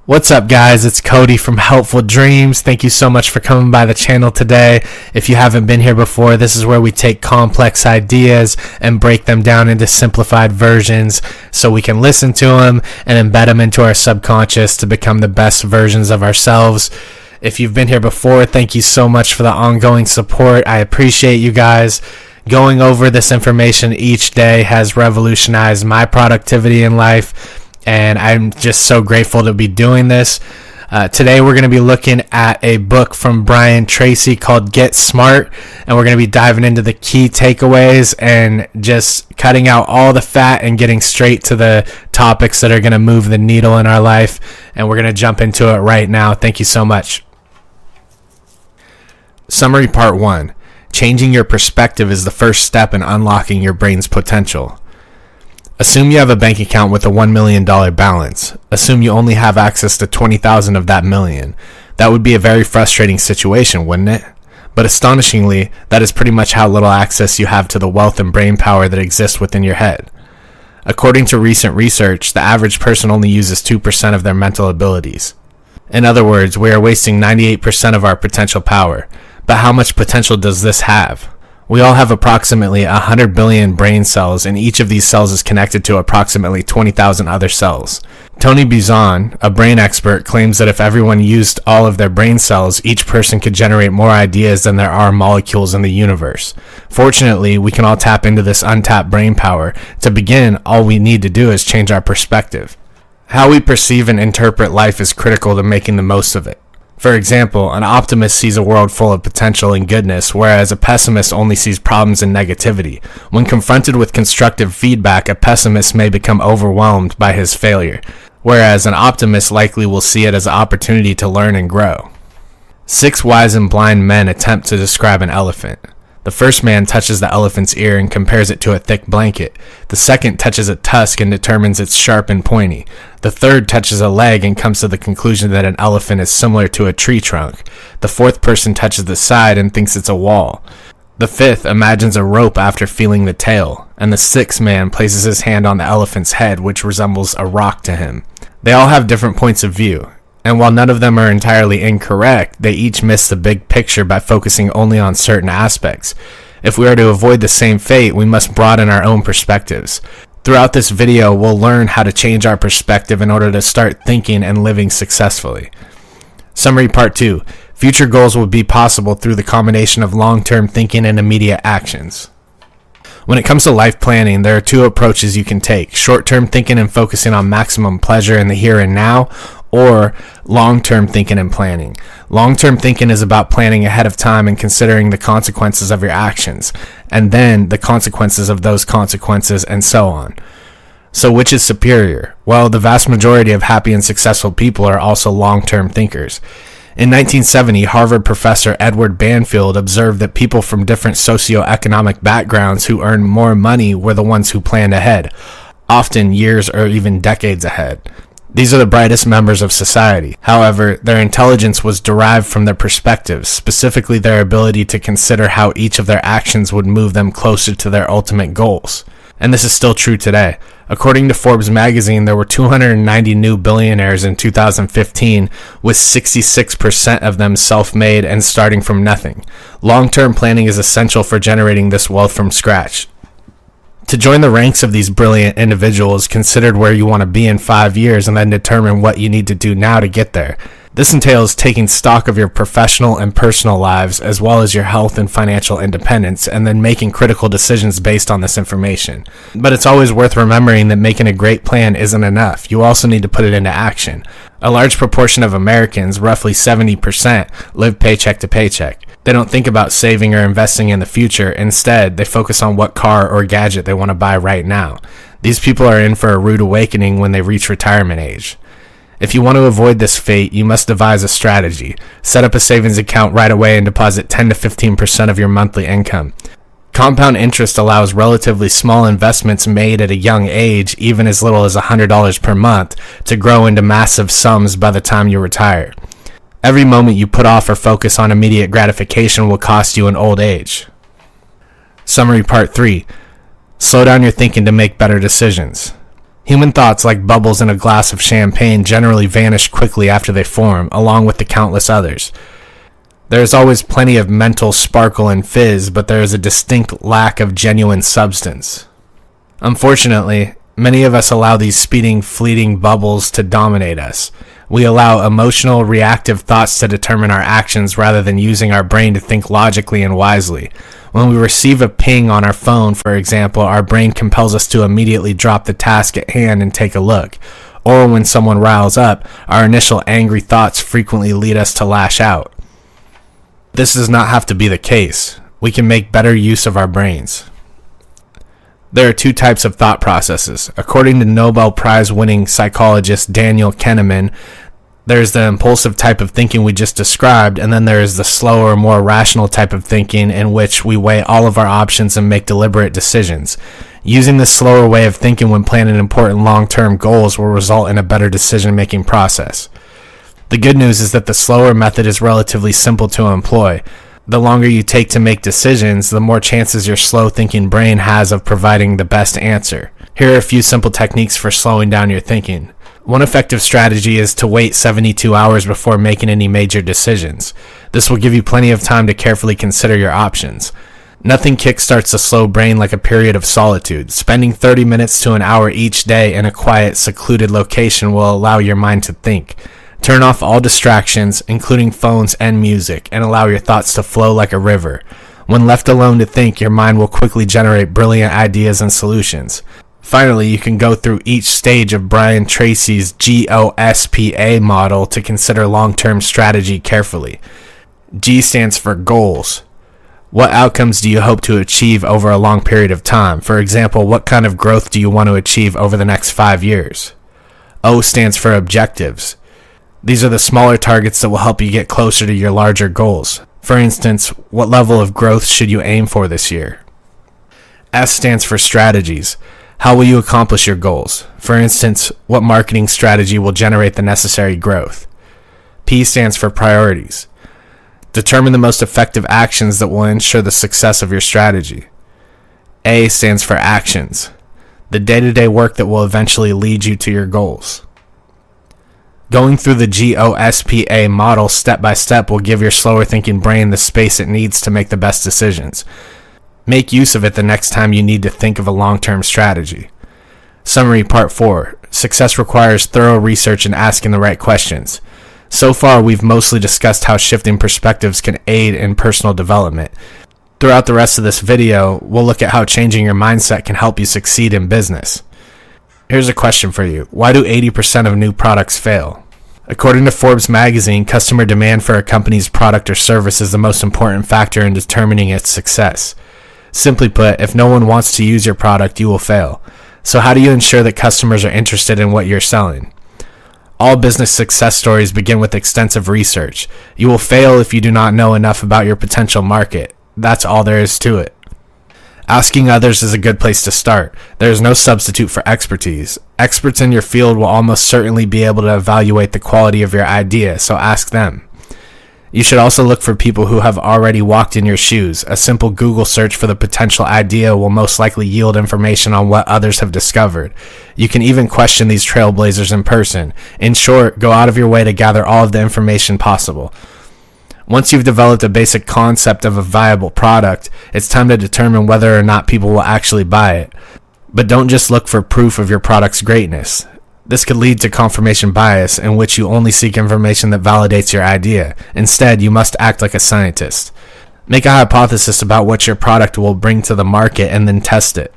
What's up, guys? It's Cody from Helpful Dreams. Thank you so much for coming by the channel today. If you haven't been here before, this is where we take complex ideas and break them down into simplified versions so we can listen to them and embed them into our subconscious to become the best versions of ourselves. If you've been here before, thank you so much for the ongoing support. I appreciate you guys. Going over this information each day has revolutionized my productivity in life, and I'm just so grateful to be doing this. Today we're going to be looking at a book from Tracy called Get Smart, and we're going to be diving into the key takeaways and just cutting out all the fat and getting straight to the topics that are going to move the needle in our life, and we're going to jump into it right now. Thank you so much. Summary Part 1. Changing your perspective is the first step in unlocking your brain's potential. Assume you have a bank account with a $1 million balance. Assume you only have access to 20,000 of that million. That would be a very frustrating situation, wouldn't it? But astonishingly, that is pretty much how little access you have to the wealth and brain power that exists within your head. According to recent research, the average person only uses 2% of their mental abilities. In other words, we are wasting 98% of our potential power. But how much potential does this have? We all have approximately 100 billion brain cells, and each of these cells is connected to approximately 20,000 other cells. Tony Buzan, a brain expert, claims that if everyone used all of their brain cells, each person could generate more ideas than there are molecules in the universe. Fortunately, we can all tap into this untapped brain power. To begin, all we need to do is change our perspective. How we perceive and interpret life is critical to making the most of it. For example, an optimist sees a world full of potential and goodness, whereas a pessimist only sees problems and negativity. When confronted with constructive feedback, a pessimist may become overwhelmed by his failure, whereas an optimist likely will see it as an opportunity to learn and grow. 6 wise and blind men attempt to describe an elephant. The first man touches the elephant's ear and compares it to a thick blanket. The second touches a tusk and determines it's sharp and pointy. The third touches a leg and comes to the conclusion that an elephant is similar to a tree trunk. The fourth person touches the side and thinks it's a wall. The fifth imagines a rope after feeling the tail. And the sixth man places his hand on the elephant's head, which resembles a rock to him. They all have different points of view. And while none of them are entirely incorrect, they each miss the big picture by focusing only on certain aspects. If we are to avoid the same fate, we must broaden our own perspectives. Throughout this video, we'll learn how to change our perspective in order to start thinking and living successfully. Summary Part 2. Future goals will be possible through the combination of long-term thinking and immediate actions. When it comes to life planning, there are 2 approaches you can take: short-term thinking and focusing on maximum pleasure in the here and now, or long-term thinking and planning. Long-term thinking is about planning ahead of time and considering the consequences of your actions, and then the consequences of those consequences, and so on. So which is superior? Well, the vast majority of happy and successful people are also long-term thinkers. In 1970, Harvard professor Edward Banfield observed that people from different socioeconomic backgrounds who earned more money were the ones who planned ahead, often years or even decades ahead. These are the brightest members of society. However, their intelligence was derived from their perspectives, specifically their ability to consider how each of their actions would move them closer to their ultimate goals. And this is still true today. According to Forbes magazine, there were 290 new billionaires in 2015, with 66% of them self-made and starting from nothing. Long-term planning is essential for generating this wealth from scratch. To join the ranks of these brilliant individuals, consider where you want to be in 5 years and then determine what you need to do now to get there. This entails taking stock of your professional and personal lives, as well as your health and financial independence, and then making critical decisions based on this information. But it's always worth remembering that making a great plan isn't enough. You also need to put it into action. A large proportion of Americans, roughly 70%, live paycheck to paycheck. They don't think about saving or investing in the future. Instead, they focus on what car or gadget they want to buy right now. These people are in for a rude awakening when they reach retirement age. If you want to avoid this fate, you must devise a strategy. Set up a savings account right away and deposit 10 to 15% of your monthly income. Compound interest allows relatively small investments made at a young age, even as little as $100 per month, to grow into massive sums by the time you retire. Every moment you put off or focus on immediate gratification will cost you in old age. Summary Part 3. Slow down your thinking to make better decisions. Human thoughts, like bubbles in a glass of champagne, generally vanish quickly after they form, along with the countless others. There is always plenty of mental sparkle and fizz, but there is a distinct lack of genuine substance. Unfortunately, many of us allow these speeding, fleeting bubbles to dominate us. We allow emotional, reactive thoughts to determine our actions rather than using our brain to think logically and wisely. When we receive a ping on our phone, for example, our brain compels us to immediately drop the task at hand and take a look. Or when someone riles up, our initial angry thoughts frequently lead us to lash out. This does not have to be the case. We can make better use of our brains. There are two types of thought processes. According to Nobel Prize-winning psychologist Daniel Kahneman, there's the impulsive type of thinking we just described, and then there is the slower, more rational type of thinking in which we weigh all of our options and make deliberate decisions. Using this slower way of thinking when planning important long-term goals will result in a better decision-making process. The good news is that the slower method is relatively simple to employ. The longer you take to make decisions, the more chances your slow-thinking brain has of providing the best answer. Here are a few simple techniques for slowing down your thinking. One effective strategy is to wait 72 hours before making any major decisions. This will give you plenty of time to carefully consider your options. Nothing kickstarts a slow brain like a period of solitude. Spending 30 minutes to an hour each day in a quiet, secluded location will allow your mind to think. Turn off all distractions, including phones and music, and allow your thoughts to flow like a river. When left alone to think, your mind will quickly generate brilliant ideas and solutions. Finally, you can go through each stage of Brian Tracy's GOSPA model to consider long-term strategy carefully. G stands for goals. What outcomes do you hope to achieve over a long period of time? For example, what kind of growth do you want to achieve over the next 5 years? O stands for objectives. These are the smaller targets that will help you get closer to your larger goals. For instance, what level of growth should you aim for this year? S stands for strategies. How will you accomplish your goals? For instance, what marketing strategy will generate the necessary growth? P stands for priorities. Determine the most effective actions that will ensure the success of your strategy. A stands for actions. The day-to-day work that will eventually lead you to your goals. Going through the GOSPA model step by step will give your slower thinking brain the space it needs to make the best decisions. Make use of it the next time you need to think of a long-term strategy. Summary Part 4. Success requires thorough research and asking the right questions. So far, we've mostly discussed how shifting perspectives can aid in personal development. Throughout the rest of this video, we'll look at how changing your mindset can help you succeed in business. Here's a question for you. Why do 80% of new products fail? According to Forbes magazine, customer demand for a company's product or service is the most important factor in determining its success. Simply put, if no one wants to use your product, you will fail. So how do you ensure that customers are interested in what you're selling? All business success stories begin with extensive research. You will fail if you do not know enough about your potential market. That's all there is to it. Asking others is a good place to start. There is no substitute for expertise. Experts in your field will almost certainly be able to evaluate the quality of your idea, so ask them. You should also look for people who have already walked in your shoes. A simple Google search for the potential idea will most likely yield information on what others have discovered. You can even question these trailblazers in person. In short, go out of your way to gather all of the information possible. Once you've developed a basic concept of a viable product, it's time to determine whether or not people will actually buy it. But don't just look for proof of your product's greatness. This could lead to confirmation bias, in which you only seek information that validates your idea. Instead, you must act like a scientist. Make a hypothesis about what your product will bring to the market and then test it.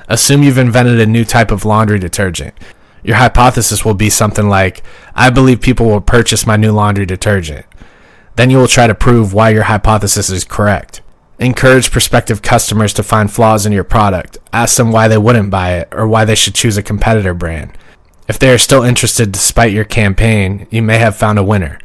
Assume you've invented a new type of laundry detergent. Your hypothesis will be something like, I believe people will purchase my new laundry detergent. Then you will try to prove why your hypothesis is correct. Encourage prospective customers to find flaws in your product. Ask them why they wouldn't buy it or why they should choose a competitor brand. If they are still interested despite your campaign, you may have found a winner.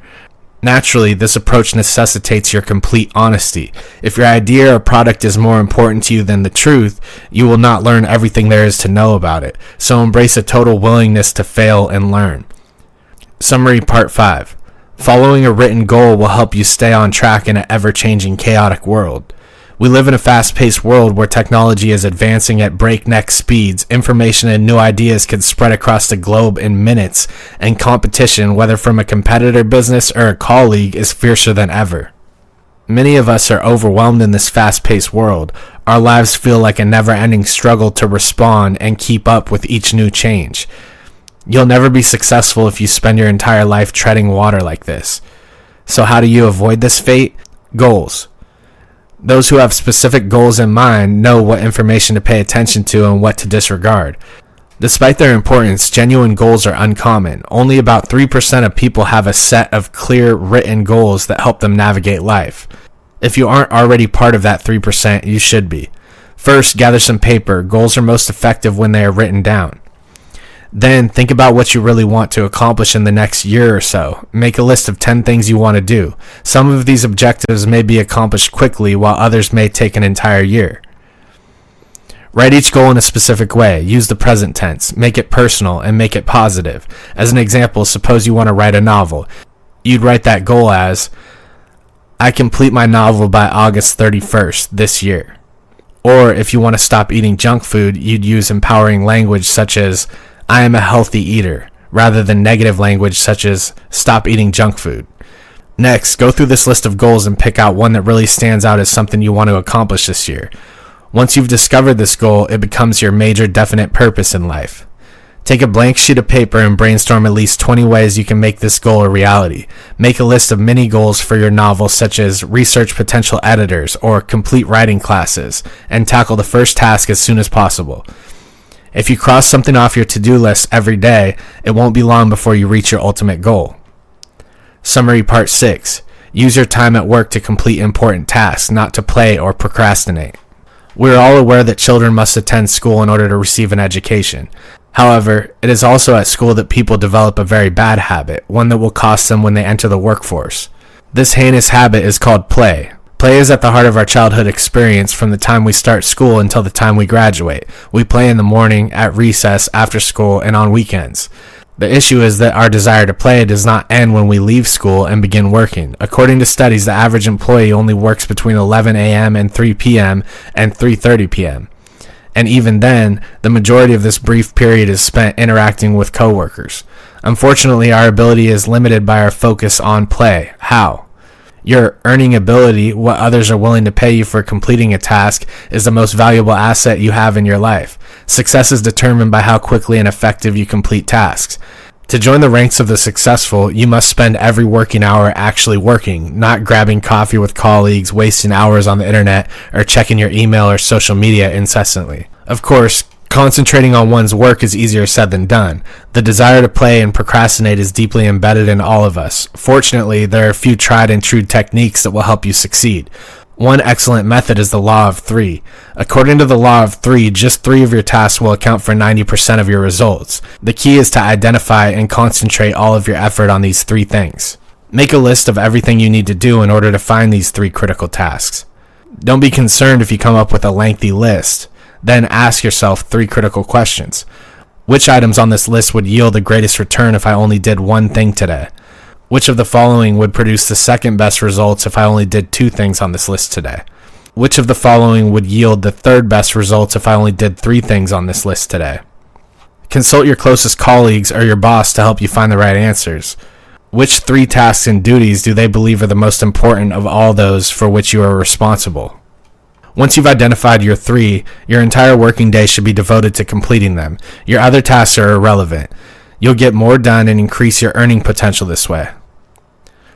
Naturally, this approach necessitates your complete honesty. If your idea or product is more important to you than the truth, you will not learn everything there is to know about it. So embrace a total willingness to fail and learn. Summary Part 5. Following a written goal will help you stay on track in an ever-changing, chaotic world. We live in a fast-paced world where technology is advancing at breakneck speeds. Information and new ideas can spread across the globe in minutes, and competition, whether from a competitor business or a colleague, is fiercer than ever. Many of us are overwhelmed in this fast-paced world. Our lives feel like a never-ending struggle to respond and keep up with each new change. You'll never be successful if you spend your entire life treading water like this. So how do you avoid this fate? Goals. Those who have specific goals in mind know what information to pay attention to and what to disregard. Despite their importance, genuine goals are uncommon. Only about 3% of people have a set of clear, written goals that help them navigate life. If you aren't already part of that 3%, you should be. First, gather some paper. Goals are most effective when they are written down. Then, think about what you really want to accomplish in the next year or so. Make a list of 10 things you want to do. Some of these objectives may be accomplished quickly, while others may take an entire year. Write each goal in a specific way. Use the present tense. Make it personal and make it positive. As an example, suppose you want to write a novel. You'd write that goal as, I complete my novel by August 31st this year. Or if you want to stop eating junk food, you'd use empowering language such as, I am a healthy eater, rather than negative language such as, stop eating junk food. Next, go through this list of goals and pick out one that really stands out as something you want to accomplish this year. Once you've discovered this goal, it becomes your major definite purpose in life. Take a blank sheet of paper and brainstorm at least 20 ways you can make this goal a reality. Make a list of mini goals for your novel, such as research potential editors or complete writing classes, and tackle the first task as soon as possible. If you cross something off your to-do list every day, it won't be long before you reach your ultimate goal. Summary Part 6. Use your time at work to complete important tasks, not to play or procrastinate. We are all aware that children must attend school in order to receive an education. However, it is also at school that people develop a very bad habit, one that will cost them when they enter the workforce. This heinous habit is called play. Play is at the heart of our childhood experience from the time we start school until the time we graduate. We play in the morning, at recess, after school, and on weekends. The issue is that our desire to play does not end when we leave school and begin working. According to studies, the average employee only works between 11 a.m. and 3 p.m. and 3:30 p.m. And even then, the majority of this brief period is spent interacting with coworkers. Unfortunately, our ability is limited by our focus on play. How? Your earning ability, what others are willing to pay you for completing a task, is the most valuable asset you have in your life. Success is determined by how quickly and effective you complete tasks. To join the ranks of the successful, you must spend every working hour actually working, not grabbing coffee with colleagues, wasting hours on the internet, or checking your email or social media incessantly. Of course, concentrating on one's work is easier said than done. The desire to play and procrastinate is deeply embedded in all of us. Fortunately, there are a few tried and true techniques that will help you succeed. One excellent method is the law of 3. According to the law of 3, just 3 of your tasks will account for 90% of your results. The key is to identify and concentrate all of your effort on these 3 things. Make a list of everything you need to do in order to find these 3 critical tasks. Don't be concerned if you come up with a lengthy list. Then ask yourself 3 critical questions. Which items on this list would yield the greatest return if I only did one thing today? Which of the following would produce the second best results if I only did 2 things on this list today? Which of the following would yield the third best results if I only did 3 things on this list today? Consult your closest colleagues or your boss to help you find the right answers. Which 3 tasks and duties do they believe are the most important of all those for which you are responsible? Once you've identified your 3, your entire working day should be devoted to completing them. Your other tasks are irrelevant. You'll get more done and increase your earning potential this way.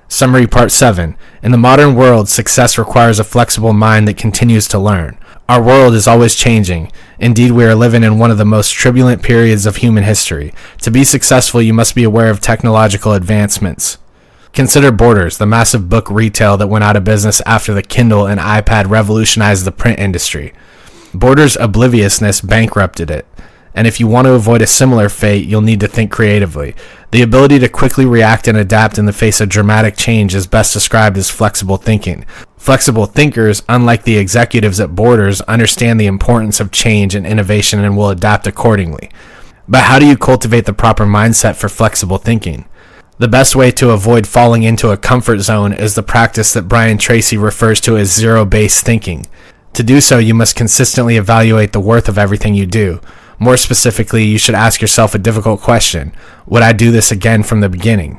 Summary Part 7. In the modern world, success requires a flexible mind that continues to learn. Our world is always changing. Indeed, we are living in one of the most turbulent periods of human history. To be successful, you must be aware of technological advancements. Consider Borders, the massive book retail that went out of business after the Kindle and iPad revolutionized the print industry. Borders' obliviousness bankrupted it. And if you want to avoid a similar fate, you'll need to think creatively. The ability to quickly react and adapt in the face of dramatic change is best described as flexible thinking. Flexible thinkers, unlike the executives at Borders, understand the importance of change and innovation and will adapt accordingly. But how do you cultivate the proper mindset for flexible thinking? The best way to avoid falling into a comfort zone is the practice that Tracy refers to as zero-based thinking. To do so, you must consistently evaluate the worth of everything you do. More specifically, you should ask yourself a difficult question. Would I do this again from the beginning?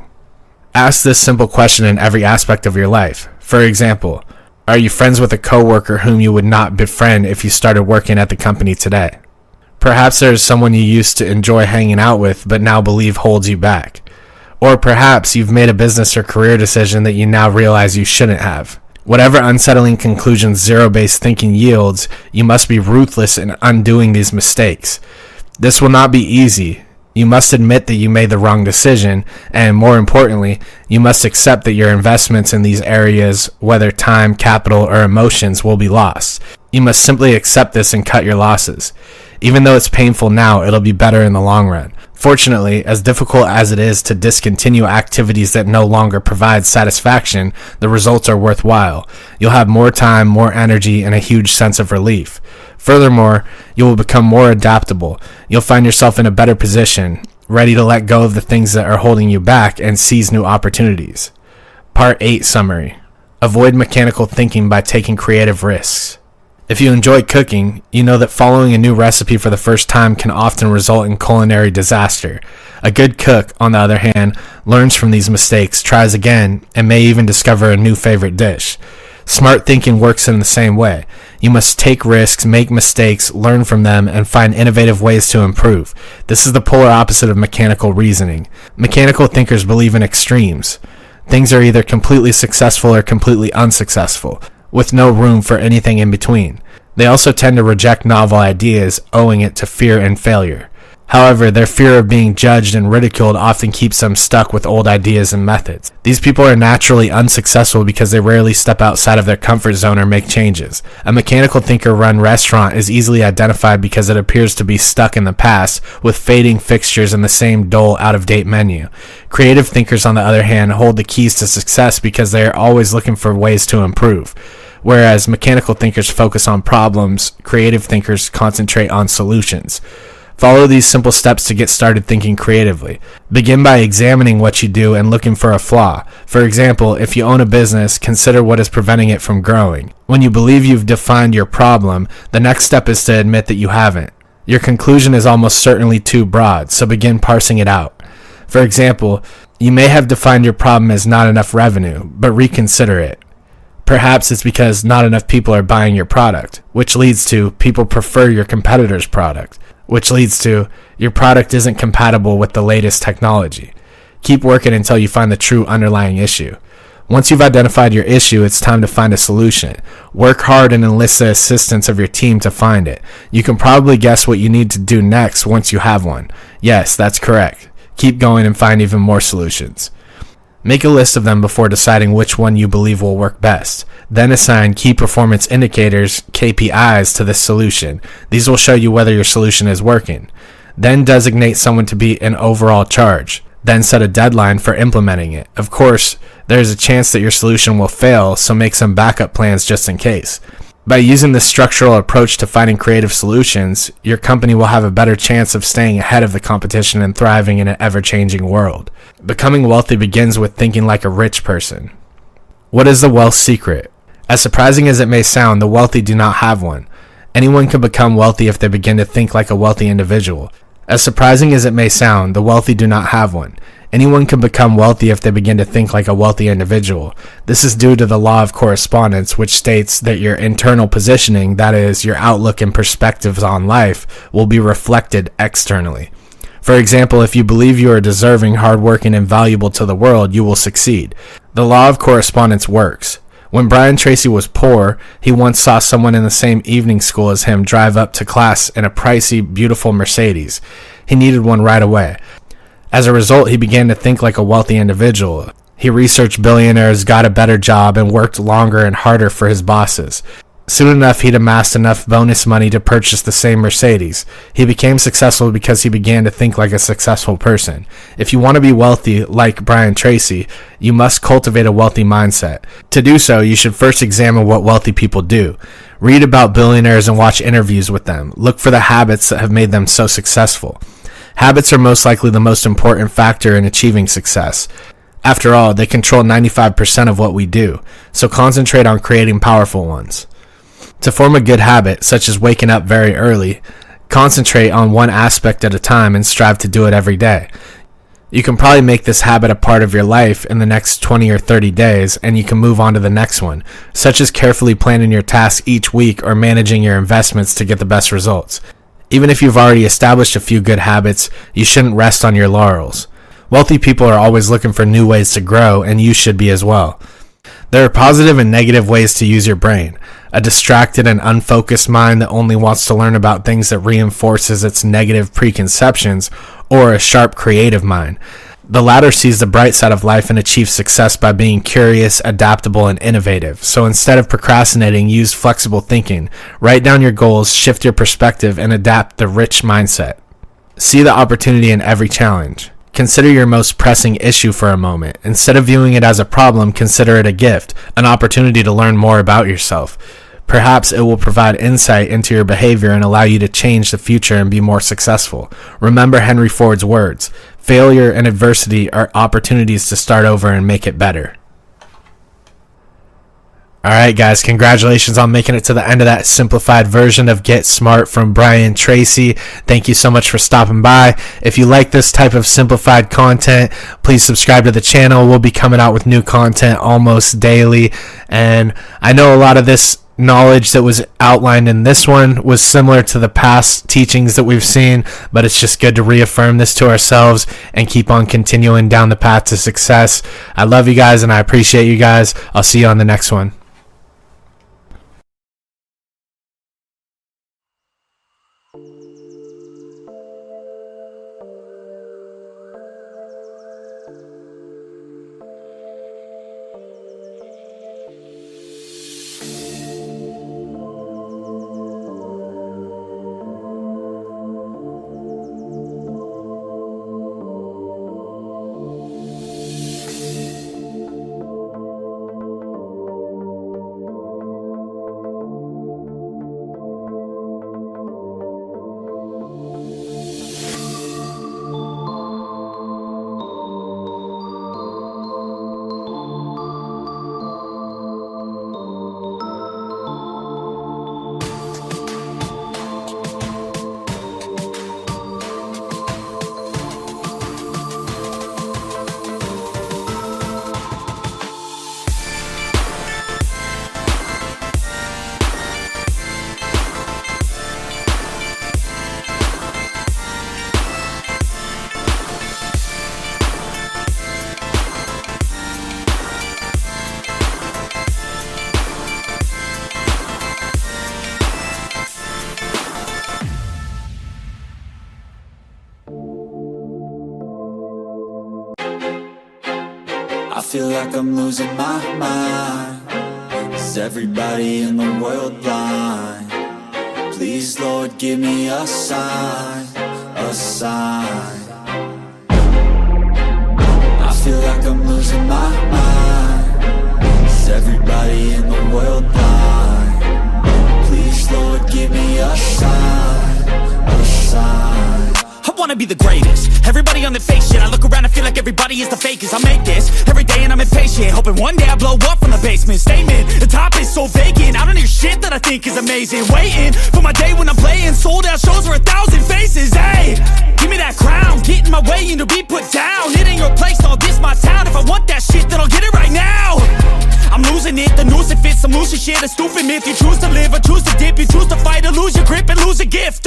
Ask this simple question in every aspect of your life. For example, are you friends with a coworker whom you would not befriend if you started working at the company today? Perhaps there is someone you used to enjoy hanging out with but now believe holds you back. Or perhaps you've made a business or career decision that you now realize you shouldn't have. Whatever unsettling conclusions zero-based thinking yields, you must be ruthless in undoing these mistakes. This will not be easy. You must admit that you made the wrong decision, and more importantly, you must accept that your investments in these areas, whether time, capital, or emotions, will be lost. You must simply accept this and cut your losses. Even though it's painful now, it'll be better in the long run. Fortunately, as difficult as it is to discontinue activities that no longer provide satisfaction, the results are worthwhile. You'll have more time, more energy, and a huge sense of relief. Furthermore, you will become more adaptable. You'll find yourself in a better position, ready to let go of the things that are holding you back and seize new opportunities. Part 8 Summary. Avoid mechanical thinking by taking creative risks. If you enjoy cooking, you know that following a new recipe for the first time can often result in culinary disaster. A good cook, on the other hand, learns from these mistakes, tries again, and may even discover a new favorite dish. Smart thinking works in the same way. You must take risks, make mistakes, learn from them, and find innovative ways to improve. This is the polar opposite of mechanical reasoning. Mechanical thinkers believe in extremes. Things are either completely successful or completely unsuccessful, with no room for anything in between. They also tend to reject novel ideas, owing it to fear and failure. However, their fear of being judged and ridiculed often keeps them stuck with old ideas and methods. These people are naturally unsuccessful because they rarely step outside of their comfort zone or make changes. A mechanical thinker-run restaurant is easily identified because it appears to be stuck in the past, with fading fixtures and the same dull, out-of-date menu. Creative thinkers, on the other hand, hold the keys to success because they are always looking for ways to improve. Whereas mechanical thinkers focus on problems, creative thinkers concentrate on solutions. Follow these simple steps to get started thinking creatively. Begin by examining what you do and looking for a flaw. For example, if you own a business, consider what is preventing it from growing. When you believe you've defined your problem, the next step is to admit that you haven't. Your conclusion is almost certainly too broad, so begin parsing it out. For example, you may have defined your problem as not enough revenue, but reconsider it. Perhaps it's because not enough people are buying your product, which leads to people prefer your competitor's product, which leads to your product isn't compatible with the latest technology. Keep working until you find the true underlying issue. Once you've identified your issue, it's time to find a solution. Work hard and enlist the assistance of your team to find it. You can probably guess what you need to do next once you have one. Yes, that's correct. Keep going and find even more solutions. Make a list of them before deciding which one you believe will work best. Then assign key performance indicators, KPIs, to this solution. These will show you whether your solution is working. Then designate someone to be in overall charge. Then set a deadline for implementing it. Of course, there is a chance that your solution will fail, so make some backup plans just in case. By using this structural approach to finding creative solutions, your company will have a better chance of staying ahead of the competition and thriving in an ever-changing world. Becoming wealthy begins with thinking like a rich person. What is the wealth secret? As surprising as it may sound, the wealthy do not have one. Anyone can become wealthy if they begin to think like a wealthy individual. As surprising as it may sound, the wealthy do not have one. Anyone can become wealthy if they begin to think like a wealthy individual. This is due to the law of correspondence, which states that your internal positioning, that is, your outlook and perspectives on life, will be reflected externally. For example, if you believe you are deserving, hardworking, and valuable to the world, you will succeed. The law of correspondence works. When Brian Tracy was poor, he once saw someone in the same evening school as him drive up to class in a pricey, beautiful Mercedes. He needed one right away. As a result, he began to think like a wealthy individual. He researched billionaires, got a better job, and worked longer and harder for his bosses. Soon enough, he'd amassed enough bonus money to purchase the same Mercedes. He became successful because he began to think like a successful person. If you want to be wealthy, like Brian Tracy, you must cultivate a wealthy mindset. To do so, you should first examine what wealthy people do. Read about billionaires and watch interviews with them. Look for the habits that have made them so successful. Habits are most likely the most important factor in achieving success. After all, they control 95% of what we do, so concentrate on creating powerful ones. To form a good habit, such as waking up very early, concentrate on one aspect at a time and strive to do it every day. You can probably make this habit a part of your life in the next 20 or 30 days, and you can move on to the next one, such as carefully planning your tasks each week or managing your investments to get the best results. Even if you've already established a few good habits, you shouldn't rest on your laurels. Wealthy people are always looking for new ways to grow, and you should be as well. There are positive and negative ways to use your brain. A distracted and unfocused mind that only wants to learn about things that reinforces its negative preconceptions, or a sharp creative mind. The latter sees the bright side of life and achieves success by being curious, adaptable, and innovative. So instead of procrastinating, use flexible thinking. Write down your goals, shift your perspective, and adapt the rich mindset. See the opportunity in every challenge. Consider your most pressing issue for a moment. Instead of viewing it as a problem, consider it a gift, an opportunity to learn more about yourself. Perhaps it will provide insight into your behavior and allow you to change the future and be more successful. Remember Henry Ford's words, failure and adversity are opportunities to start over and make it better. Alright guys, congratulations on making it to the end of that simplified version of Get Smart from Brian Tracy. Thank you so much for stopping by. If you like this type of simplified content, please subscribe to the channel. We'll be coming out with new content almost daily. And I know a lot of this knowledge that was outlined in this one was similar to the past teachings that we've seen, but it's just good to reaffirm this to ourselves and keep on continuing down the path to success. I love you guys and I appreciate you guys. I'll see you on the next one. I feel like I'm losing my mind. Is everybody in the world blind? Please, Lord, give me a sign, a sign. I feel like I'm losing my mind. Is everybody in the world blind? Please, Lord, give me a sign, a sign. I wanna be the greatest. Everybody on the fake shit. I look around and feel like everybody is the fakest. I make this every day and I'm impatient, hoping one day I blow up from the basement. Statement, the top is so vacant. I don't hear shit that I think is amazing. Waiting for my day when I'm playing sold out shows for 1,000 faces. Hey, give me that crown, get in my way and to be put down. It ain't your place, all this my town. If I want that shit, then I'll get it right now. I'm losing it, the noose it fits. I'm losing shit, a stupid myth. You choose to live or choose to dip. You choose to fight or lose your grip and lose a gift.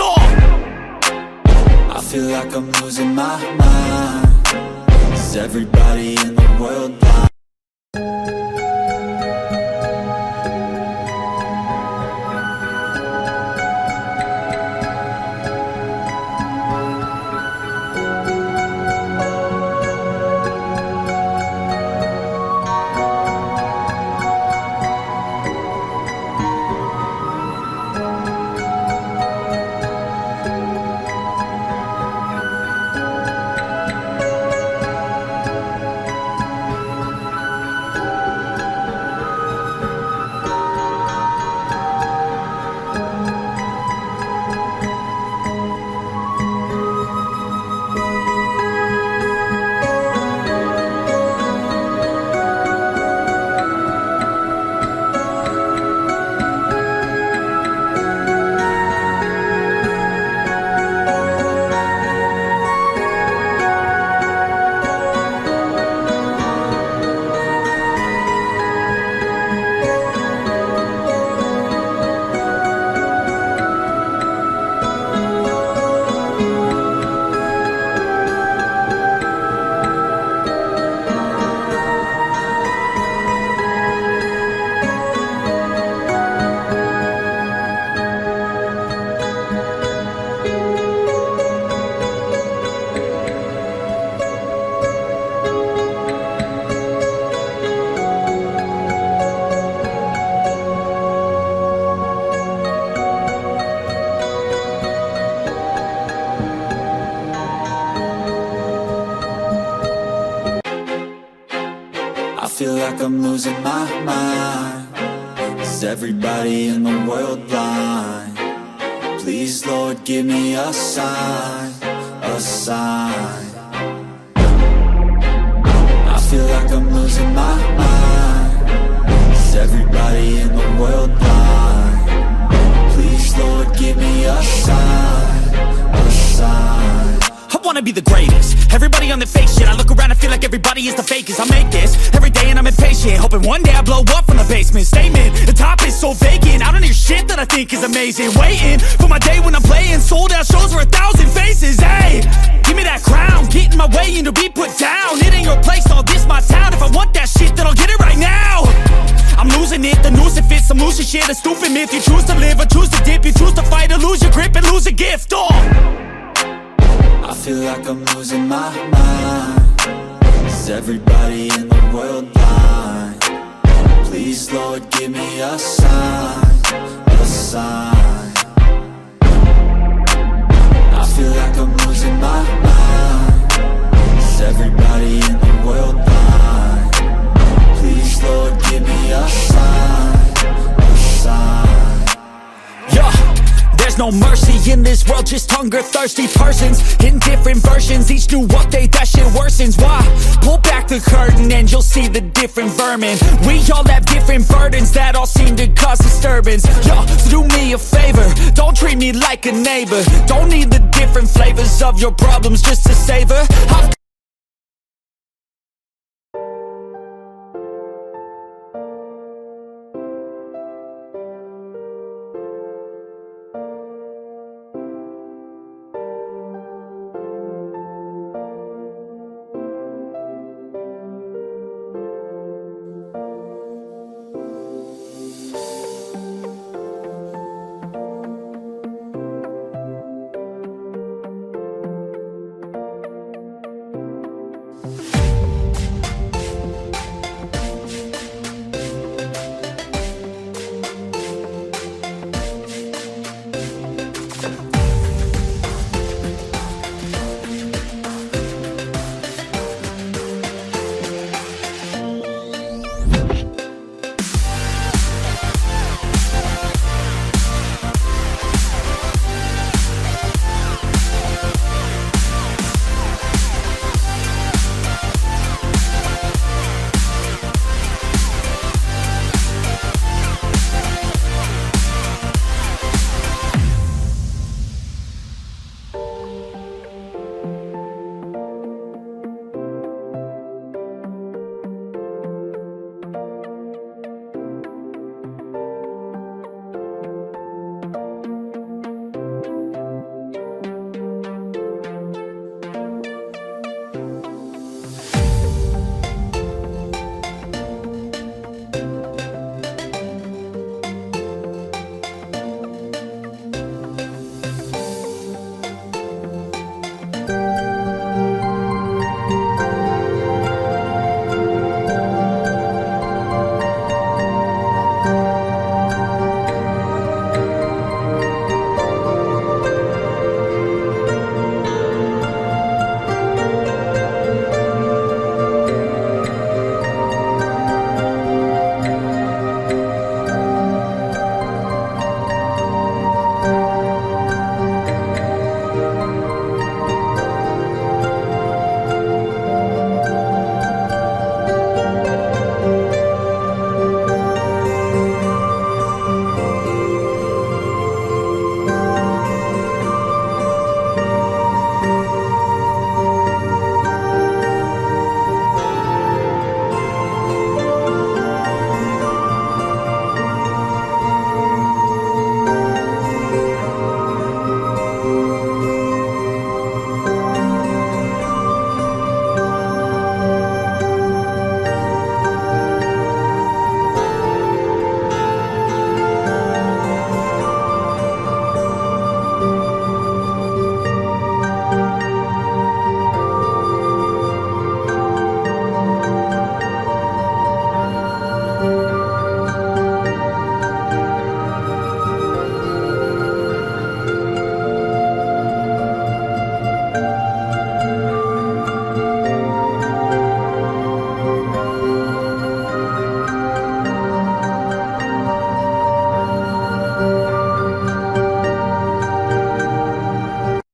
I feel like I'm losing my mind. Is everybody in the world blind? feel like I'm losing my mind. Is everybody in the world blind? Please, Lord, give me a sign, a sign. I feel like I'm losing my mind. Is everybody in the world blind? Please, Lord, give me a sign, a sign. I wanna be the greatest. Everybody on the fake shit. I look around and feel like everybody is the fakest. I make this every day and I'm impatient, hoping one day I blow up from the basement. Statement, the top is so vacant. I don't hear shit that I think is amazing. Waiting for my day when I'm playing sold out shows for 1,000 faces. Hey, give me that crown, get in my way and to be put down. It ain't your place, all this my town. If I want that shit, then I'll get it right now. I'm losing it, the noose it fits, some losing shit, a stupid myth. You choose to live or choose to dip, you choose to fight or lose your grip and lose a gift. I feel like I'm losing my mind. Is everybody in the world blind? Please, Lord, give me a sign, a sign. I feel like I'm losing my mind. Is everybody in the world blind? Please, Lord, give me a sign, a sign. Yeah. There's no mercy in this world, just hunger-thirsty persons in different versions, each new update, that shit worsens. Why? Pull back the curtain and you'll see the different vermin. We all have different burdens that all seem to cause disturbance. Yo, so do me a favor, don't treat me like a neighbor. Don't need the different flavors of your problems just to savor.